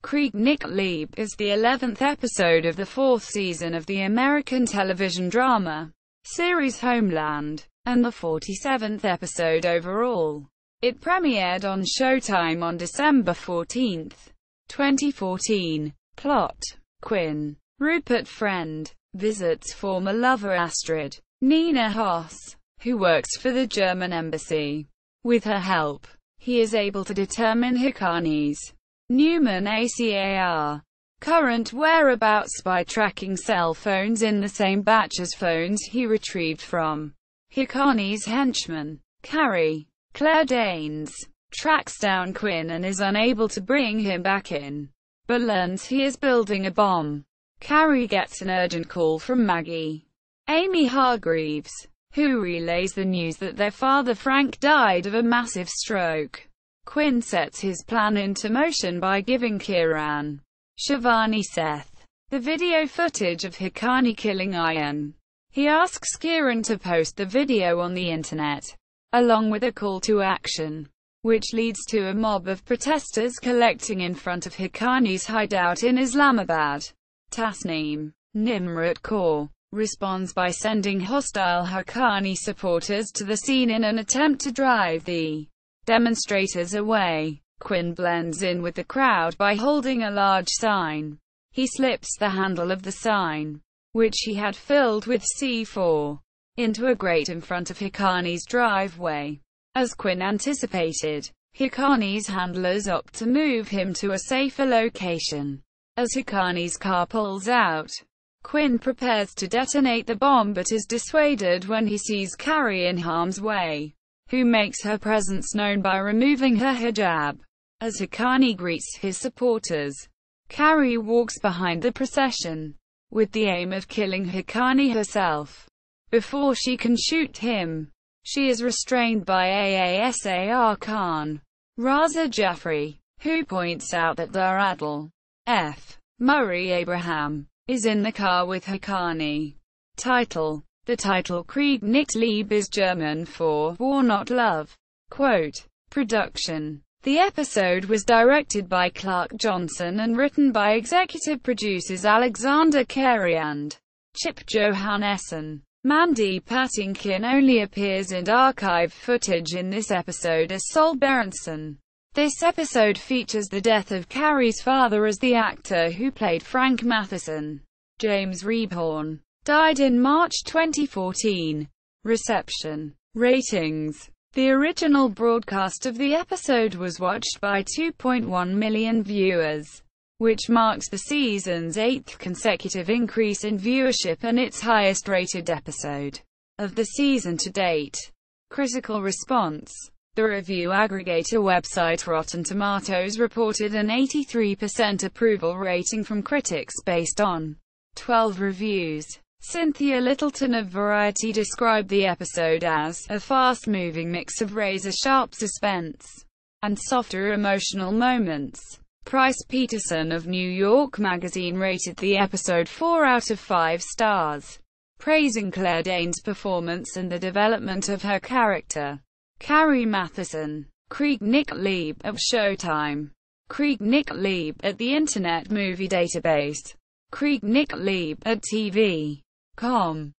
Krieg Nicht Lieb is the 11th episode of the 4th season of the American television drama series Homeland, and the 47th episode overall. It premiered on Showtime on December 14, 2014. Plot: Quinn, Rupert friend, visits former lover Astrid, Nina Hoss, who works for the German embassy. With her help, he is able to determine Hikani's Newman ACAR current whereabouts by tracking cell phones in the same batch as phones he retrieved from Hikani's henchman, Carrie. Claire Danes tracks down Quinn and is unable to bring him back in, but learns he is building a bomb. Carrie gets an urgent call from Maggie, Amy Hargreaves, who relays the news that their father Frank died of a massive stroke. Quinn sets his plan into motion by giving Kiran Shivani Seth the video footage of Hikani killing Ian. He asks Kiran to post the video on the internet, along with a call to action, which leads to a mob of protesters collecting in front of Hikani's hideout in Islamabad. Tasneem Nimrat Kaur responds by sending hostile Hikani supporters to the scene in an attempt to drive the demonstrators away. Quinn blends in with the crowd by holding a large sign. He slips the handle of the sign, which he had filled with C4, into a grate in front of Hikani's driveway. As Quinn anticipated, Hikani's handlers opt to move him to a safer location. As Hikani's car pulls out, Quinn prepares to detonate the bomb but is dissuaded when he sees Carrie in harm's way, who makes her presence known by removing her hijab. As Hikani greets his supporters, Carrie walks behind the procession, with the aim of killing Hikani herself. Before she can shoot him, she is restrained by AASAR Khan, Raza Jaffrey, who points out that Daradl F. Murray Abraham is in the car with Hikani. Title: the title Krieg Nicht Lieb is German for War Not Love. Quote: Production: the episode was directed by Clark Johnson and written by executive producers Alexander Carey and Chip Johannesson. Mandy Patinkin only appears in archive footage in this episode as Sol Berenson. This episode features the death of Carrie's father as the actor who played Frank Matheson, James Rebhorn, died in March 2014. Reception. Ratings. The original broadcast of the episode was watched by 2.1 million viewers, which marks the season's 8th consecutive increase in viewership and its highest-rated episode of the season to date. Critical response. The review aggregator website Rotten Tomatoes reported an 83% approval rating from critics based on 12 reviews. Cynthia Littleton of Variety described the episode as a fast-moving mix of razor-sharp suspense and softer emotional moments. Price Peterson of New York Magazine rated the episode 4 out of 5 stars, praising Claire Danes' performance and the development of her character. Carrie Matheson. Krieg Nicht Lieb of Showtime. Krieg Nicht Lieb at the Internet Movie Database. Krieg Nicht Lieb at TV.com.